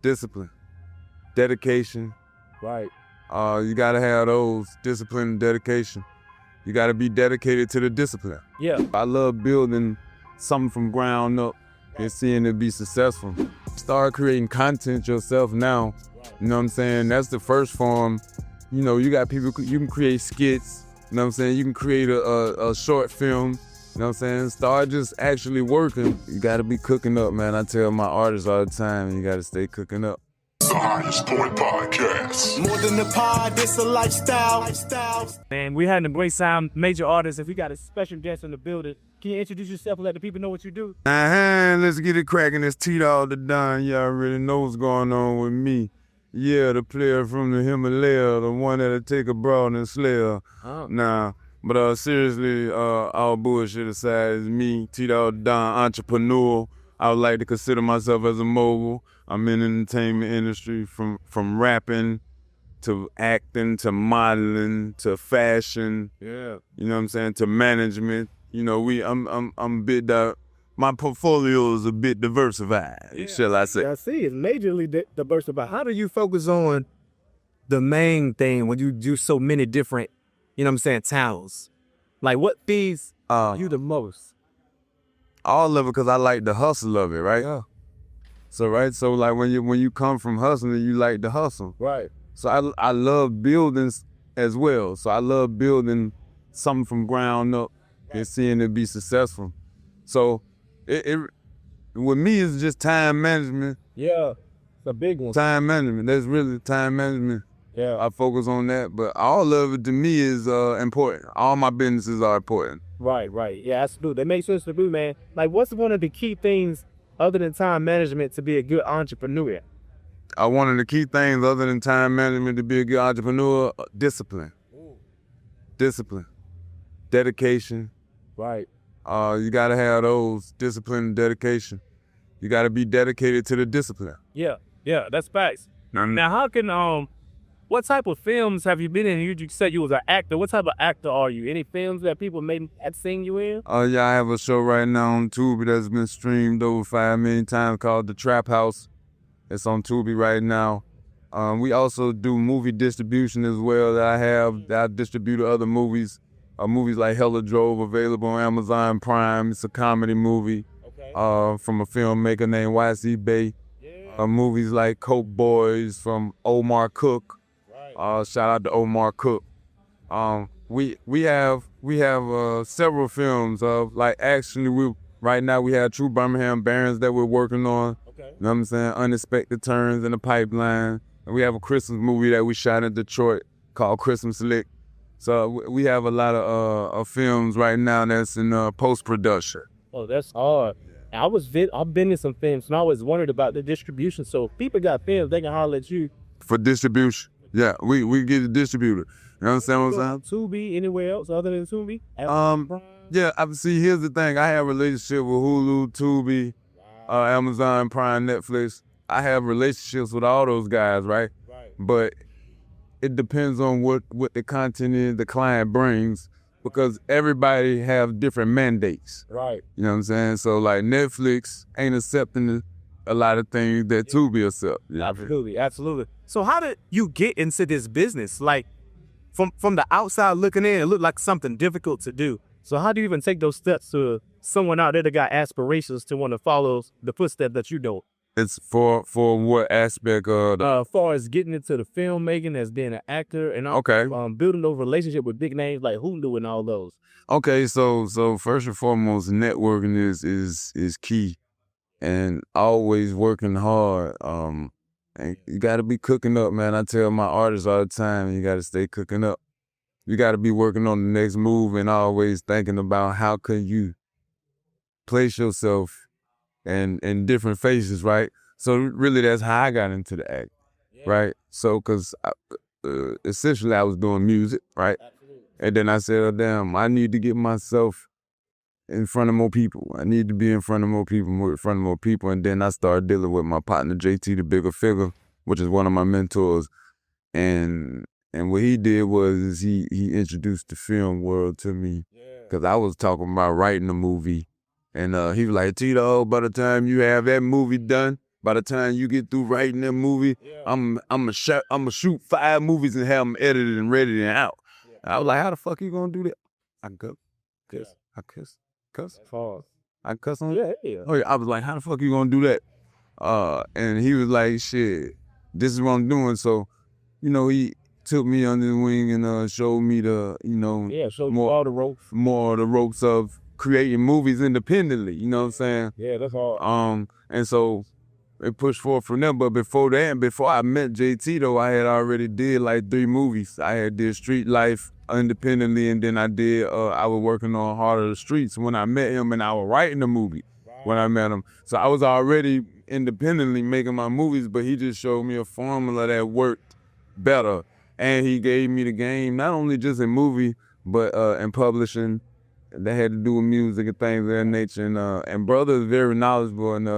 discipline, dedication. Right. You gotta have those, discipline and dedication. You gotta be dedicated to the discipline. Yeah. I love building something from ground up and seeing it be successful. Start creating content yourself now. You know what I'm saying? That's the first form. You know, you got people, you can create skits. You know what I'm saying? You can create a short film. You know what I'm saying? Start just actually working. You gotta be cooking up, man. I tell my artists all the time, you gotta stay cooking up. The Highest Point Podcast. More than the pod, it's a lifestyle. Man, we had a great sound, major artists. If we got a special guest in the building, can you introduce yourself and let the people know what you do? Let's get it cracking. It's T-Dawg the Don. Y'all already know what's going on with me. Yeah, the player from the Himalaya, the one that'll take a broad and slay her. Oh. Nah, but seriously, all bullshit aside, is me, T-Dawg the Don, entrepreneur. I would like to consider myself as a mogul. I'm in the entertainment industry from rapping to acting to modeling to fashion. Yeah. You know what I'm saying? To management. You know, I'm a bit my portfolio is a bit diversified, shall I say. I see. It's majorly diversified. How do you focus on the main thing when you do so many different, you know what I'm saying, talents? Like what feeds you the most? All of it, because I like the hustle of it, right? Yeah. So like when you come from hustling, you like the hustle. Right. So I love building as well. So I love building something from ground up and seeing it be successful. So it with me it's just time management. Yeah, it's a big one. Time management. That's really time management. Yeah. I focus on that, but all of it to me is important. All my businesses are important. Right. Yeah, absolutely. That makes sense to me, man. Like, what's one of the key things other than time management to be a good entrepreneur? One of the key things other than time management to be a good entrepreneur, discipline. Ooh. Discipline, dedication. Right. You gotta have those, discipline and dedication. You gotta be dedicated to the discipline. Yeah, that's facts. Mm-hmm. Now, how can what type of films have you been in? You said you was an actor. What type of actor are you? Any films that people may have seen you in? Yeah, I have a show right now on Tubi that's been streamed over 5 million times called The Trap House. It's on Tubi right now. We also do movie distribution as well. That I distribute other movies. Movies like Hella Drove, available on Amazon Prime. It's a comedy movie from a filmmaker named Y.C. Bay. Yeah. Movies like Coke Boys from Omar Cook. Shout out to Omar Cook. We have several films of like actually right now we have True Birmingham Barons that we're working on. Okay. You know what I'm saying? Unexpected Turns in the pipeline. And we have a Christmas movie that we shot in Detroit called Christmas Lick. So we have a lot of films right now that's in post-production. Oh, that's hard. I've been in some films and I always wondered about the distribution. So if people got films, they can holler at you. For distribution. Yeah, we get a distributor. You understand what I'm saying? Tubi, anywhere else other than Tubi? Yeah, see, here's the thing. I have a relationship with Hulu, Tubi, Amazon Prime, Netflix. I have relationships with all those guys, right? But it depends on what the content is the client brings, because everybody have different mandates. Right. You know what I'm saying? So like Netflix ain't accepting a lot of things that Tubi accept. Absolutely. So how did you get into this business? Like from the outside looking in, it looked like something difficult to do. So how do you even take those steps to someone out there that got aspirations to want to follow the footsteps that you do? It's for what aspect of as far as getting into the filmmaking as being an actor and building those relationships with big names like Hulu and all those. Okay, so first and foremost, networking is key, and always working hard. And you gotta be cooking up, man. I tell my artists all the time, you gotta stay cooking up. You gotta be working on the next move and always thinking about how can you place yourself in different phases, right? So really that's how I got into the act, right? So because essentially I was doing music, right? Absolutely. And then I said, oh, damn, I need to get myself in front of more people. I need to be in front of more people, And then I started dealing with my partner, JT, the Bigger Figure, which is one of my mentors. And what he did was he introduced the film world to me, because I was talking about writing a movie. And he was like, T-Dawg, by the time you have that movie done, By the time you get through writing that movie, I'm gonna shoot 5 movies and have them edited and ready and out. I was like, how the fuck you gonna do that? I go, cuss, I cuss. I cuss on it? Yeah. Oh yeah, I was like, how the fuck you gonna do that? And he was like, shit, this is what I'm doing. So, you know, he took me under the wing and showed me the, you know, all the ropes. more of the ropes of creating movies independently. You know what I'm saying? Yeah, that's hard. And so it pushed forward from there. But before that, before I met JT though, I had already did like 3 movies. I had did Street Life independently, and then I was working on Heart of the Streets when I met him, and I was writing the movie when I met him. So I was already independently making my movies, but he just showed me a formula that worked better. And he gave me the game, not only just in movie, but in publishing. That had to do with music and things of that nature. And brother is very knowledgeable. And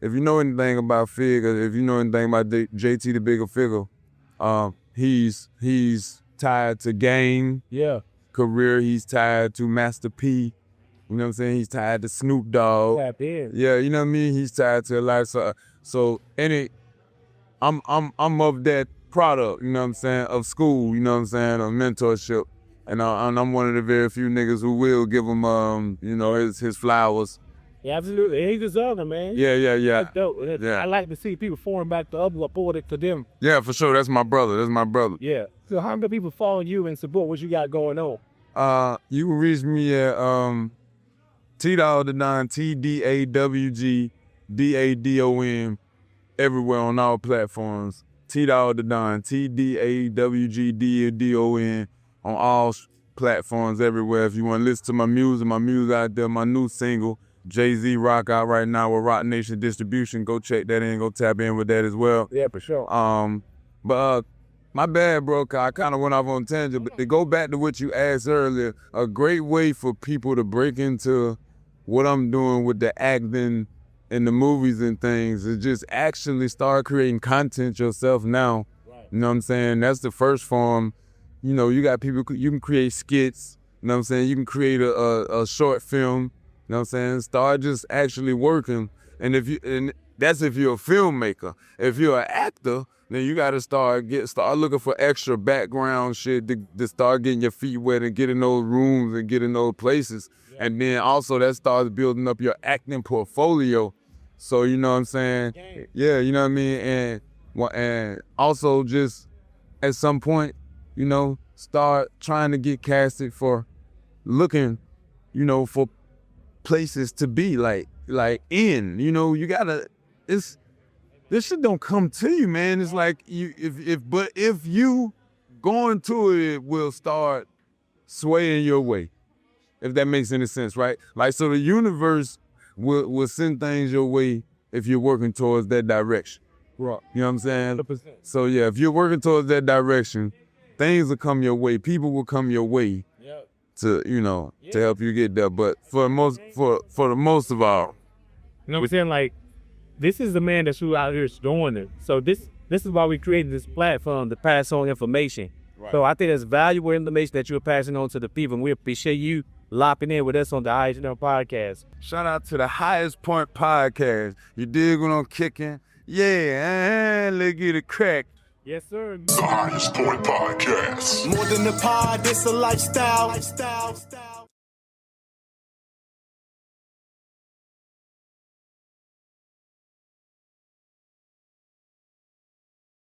if you know anything about Figure, if you know anything about JT the Bigger Figure, he's tied to Game career. He's tied to Master P. You know what I'm saying? He's tied to Snoop Dogg. Tap in. Yeah, you know what I mean? He's tied to a lot. So I'm of that product, you know what I'm saying, of school, you know what I'm saying, of mentorship. And I'm one of the very few niggas who will give him, you know, his flowers. Yeah, absolutely. He deserves it, man. Yeah. That's dope. I like to see people form back to upload it to them. Yeah, for sure. That's my brother. Yeah. So how many people follow you and support what you got going on? You can reach me at T-Dawg the Don, TDAWG DADON, everywhere on all platforms. T-Dawg the Don, TDAWG DADON, on all platforms everywhere. If you want to listen to my music out there, my new single, Jay-Z Rock, out right now with Rock Nation Distribution. Go check that in, go tap in with that as well. Yeah, for sure. But my bad, bro, 'cause I kind of went off on a tangent, but to go back to what you asked earlier, a great way for people to break into what I'm doing with the acting and the movies and things is just actually start creating content yourself now. Right. You know what I'm saying? That's the first form. You know, you got people, you can create skits, you know what I'm saying? You can create a short film, you know what I'm saying? Start just actually working. And that's if you're a filmmaker. If you're an actor, then you gotta start looking for extra background shit to start getting your feet wet and get in those rooms and get in those places. Yeah. And then also that starts building up your acting portfolio. So you know what I'm saying? Yeah, you know what I mean? And also just at some point, you know, start trying to get casted for looking, you know, for places to be like in, you know, you gotta, this shit don't come to you, man. It's like if you going to it will start swaying your way, if that makes any sense, right? Like, so the universe will send things your way if you're working towards that direction. Right. You know what I'm saying? 100%. So yeah, if you're working towards that direction, things will come your way. People will come your way to, you know, to help you get there. But for the most of all, you know what I'm saying? Like, this is the man that's who out here is doing it. So this is why we created this platform to pass on information. Right. So I think that's valuable information that you're passing on to the people. And we appreciate you locking in with us on the Highest Point Podcast. Shout out to the Highest Point Podcast. You dig what I'm kicking? Yeah, let's get it cracked. Yes, sir. The Highest Point Podcast. More than a pod, it's a lifestyle.